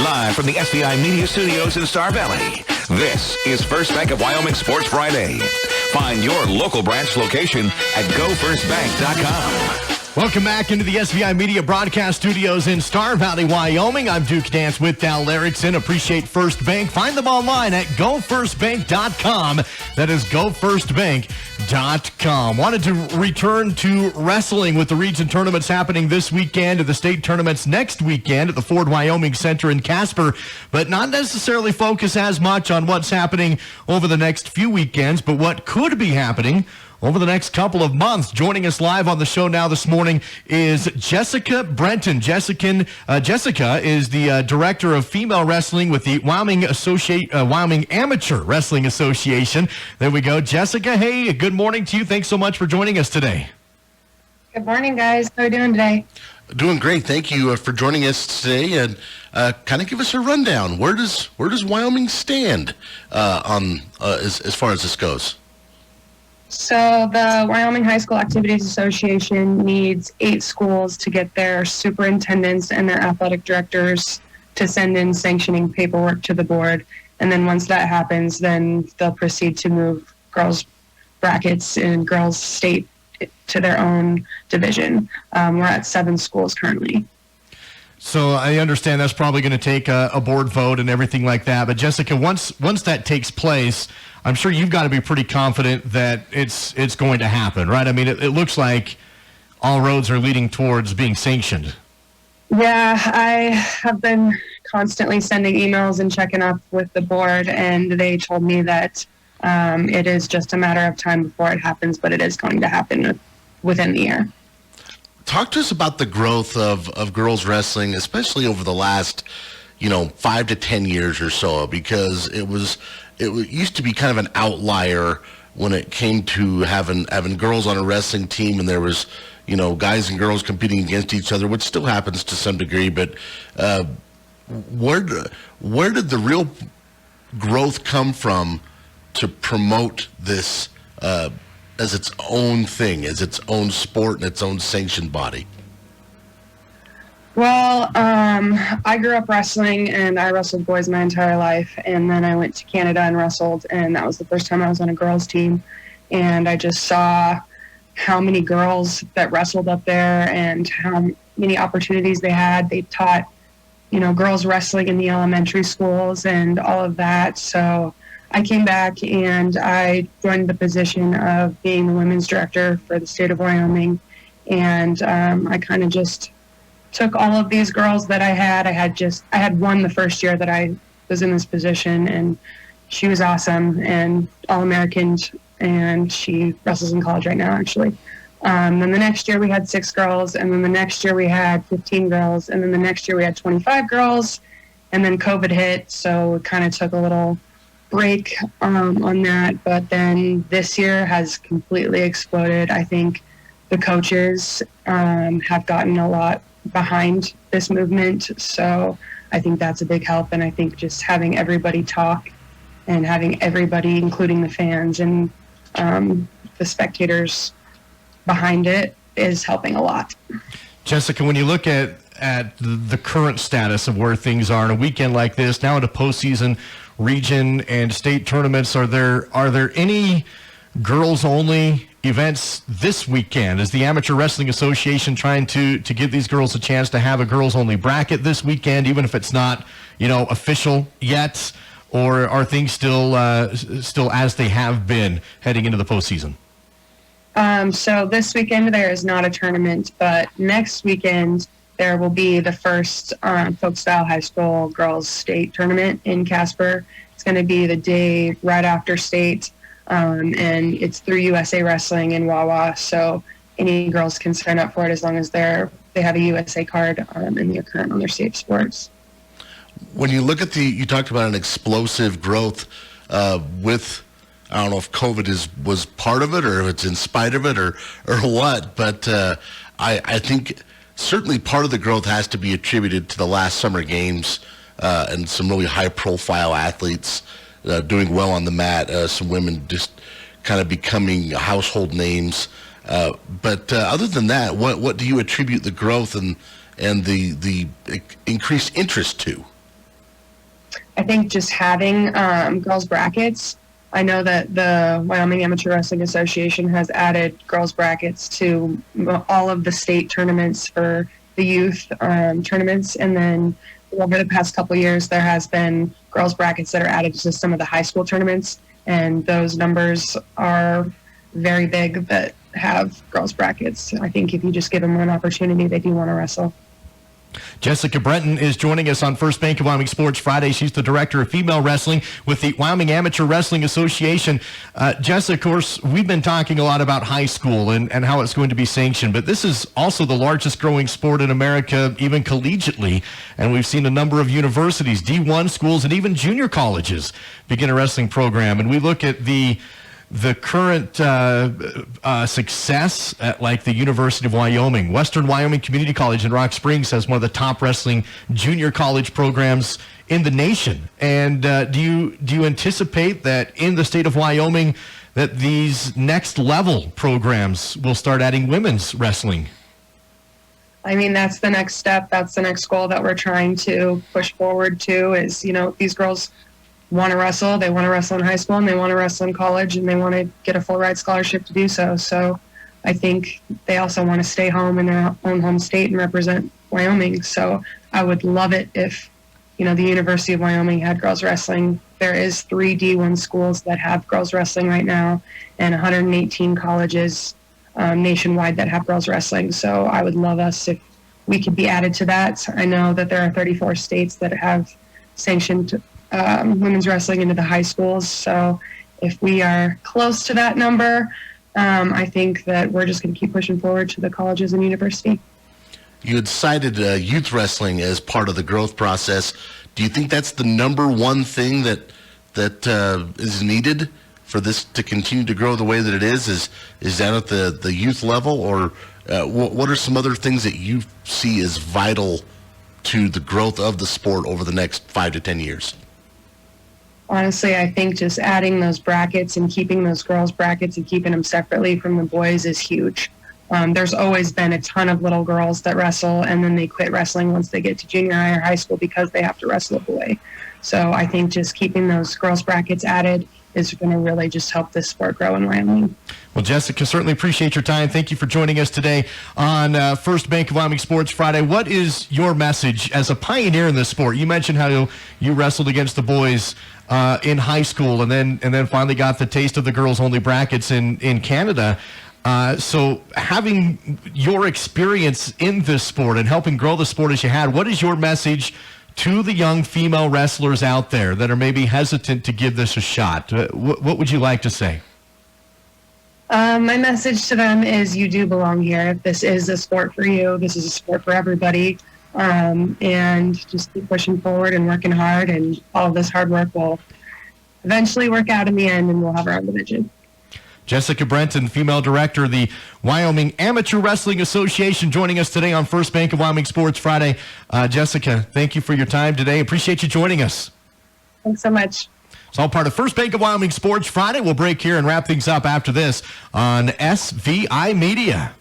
Live from the SBI Media Studios in Star Valley, this is First Bank of Wyoming Sports Friday. Find your local branch location at gofirstbank.com. Welcome back into the SBI Media Broadcast Studios in Star Valley, Wyoming. I'm Duke Dance with Dal Erickson. Appreciate First Bank. Find them online at gofirstbank.com. That is gofirstbank.com. Wanted to return to wrestling with the region tournaments happening this weekend and the state tournaments next weekend at the Ford Wyoming Center in Casper, but not necessarily focus as much on what's happening over the next few weekends, but what could be happening over the next couple of months. Joining us live on the show now this morning is Jessica Brenton. Jessica is the director of female wrestling with the Wyoming Amateur Wrestling Association. There we go. Jessica, hey, good morning to you. Thanks so much for joining us today. Good morning, guys. How are you doing today? Doing great. Thank you for joining us today, and kind of give us a rundown. Where does Wyoming stand as far as this goes? So the Wyoming High School Activities Association needs 8 schools to get their superintendents and their athletic directors to send in sanctioning paperwork to the board. And then once that happens, then they'll proceed to move girls' brackets and girls' state to their own division. We're at 7 schools currently. So I understand that's probably going to take a board vote and everything like that. But Jessica, once that takes place, I'm sure you've got to be pretty confident that it's going to happen, right? I mean, it looks like all roads are leading towards being sanctioned. Yeah, I have been constantly sending emails and checking up with the board, and they told me that it is just a matter of time before it happens, but it is going to happen within the year. Talk to us about the growth of girls wrestling, especially over the last, 5 to 10 years or so, because it used to be kind of an outlier when it came to having girls on a wrestling team, and there was, guys and girls competing against each other, which still happens to some degree. But where did the real growth come from to promote this as its own thing, as its own sport and its own sanctioned body? Well, I grew up wrestling, and I wrestled boys my entire life, and then I went to Canada and wrestled, and that was the first time I was on a girls' team, and I just saw how many girls that wrestled up there and how many opportunities they had. They taught, girls wrestling in the elementary schools and all of that, so I came back and I joined the position of being the women's director for the state of Wyoming, and I kind of just took all of these girls that I had. I had one the first year that I was in this position, and she was awesome and All-American, and she wrestles in college right now, actually. Then the next year we had 6 girls, and then the next year we had 15 girls, and then the next year we had 25 girls, and then COVID hit, so it kind of took a little break on that. But then this year has completely exploded. I think the coaches have gotten a lot behind this movement, so I think that's a big help. And I think just having everybody talk and having everybody, including the fans and the spectators behind it, is helping a lot. Jessica, when you look at the current status of where things are on a weekend like this, now in a postseason, region and state tournaments, are there any girls only events this weekend? Is the Amateur Wrestling Association trying to give these girls a chance to have a girls only bracket this weekend, even if it's not official yet, or are things still as they have been heading into the postseason? So this weekend there is not a tournament, but next weekend there will be the first Folk Style High School Girls State Tournament in Casper. It's going to be the day right after state, and it's through USA Wrestling in Wawa, so any girls can sign up for it as long as they have a USA card and they're current on their state sports. When you look at you talked about an explosive growth with, I don't know if COVID was part of it or if it's in spite of it or what, but I think certainly part of the growth has to be attributed to the last summer games and some really high-profile athletes doing well on the mat, some women just kind of becoming household names. But other than that, what do you attribute the growth and the increased interest to? I think just having girls brackets. I know that the Wyoming Amateur Wrestling Association has added girls brackets to all of the state tournaments for the youth tournaments, and then over the past couple of years, there has been girls brackets that are added to some of the high school tournaments, and those numbers are very big that have girls brackets. I think if you just give them one opportunity, they do want to wrestle. Jessica Brenton is joining us on First Bank of Wyoming Sports Friday. She's the director of female wrestling with the Wyoming Amateur Wrestling Association. Jessica, of course, we've been talking a lot about high school and how it's going to be sanctioned, but this is also the largest growing sport in America, even collegiately. And we've seen a number of universities, D1 schools, and even junior colleges begin a wrestling program. And we look at the current success at like the University of Wyoming. Western Wyoming Community College in Rock Springs has one of the top wrestling junior college programs in the nation. And do you anticipate that in the state of Wyoming that these next level programs will start adding women's wrestling? I mean, that's the next step. That's the next goal that we're trying to push forward to is, these girls want to wrestle. They want to wrestle in high school, and they want to wrestle in college, and they want to get a full ride scholarship to do so. So I think they also want to stay home in their own home state and represent Wyoming. So I would love it if, the University of Wyoming had girls wrestling. There is 3 D1 schools that have girls wrestling right now, and 118 colleges nationwide that have girls wrestling. So I would love us if we could be added to that. I know that there are 34 states that have sanctioned women's wrestling into the high schools. So if we are close to that number, I think that we're just going to keep pushing forward to the colleges and university. You had cited youth wrestling as part of the growth process. Do you think that's the number one thing that is needed for this to continue to grow the way that it is? Is down at the youth level, or what are some other things that you see as vital to the growth of the sport over the next 5 to 10 years? Honestly, I think just adding those brackets and keeping those girls brackets and keeping them separately from the boys is huge. There's always been a ton of little girls that wrestle, and then they quit wrestling once they get to junior high or high school because they have to wrestle a boy. So I think just keeping those girls brackets added is going to really just help this sport grow in Wyoming. Well, Jessica, certainly appreciate your time. Thank you for joining us today on First Bank of Wyoming Sports Friday. What is your message as a pioneer in this sport? You mentioned how you wrestled against the boys in high school and then finally got the taste of the girls-only brackets in Canada. So having your experience in this sport and helping grow the sport as you had, what is your message to the young female wrestlers out there that are maybe hesitant to give this a shot? What would you like to say? My message to them is you do belong here. This is a sport for you. This is a sport for everybody. And just keep pushing forward and working hard, and all of this hard work will eventually work out in the end, and we'll have our own division. Jessica Brenton, female director of the Wyoming Amateur Wrestling Association, joining us today on First Bank of Wyoming Sports Friday. Jessica, thank you for your time today. Appreciate you joining us. Thanks so much. It's all part of First Bank of Wyoming Sports Friday. We'll break here and wrap things up after this on SVI Media.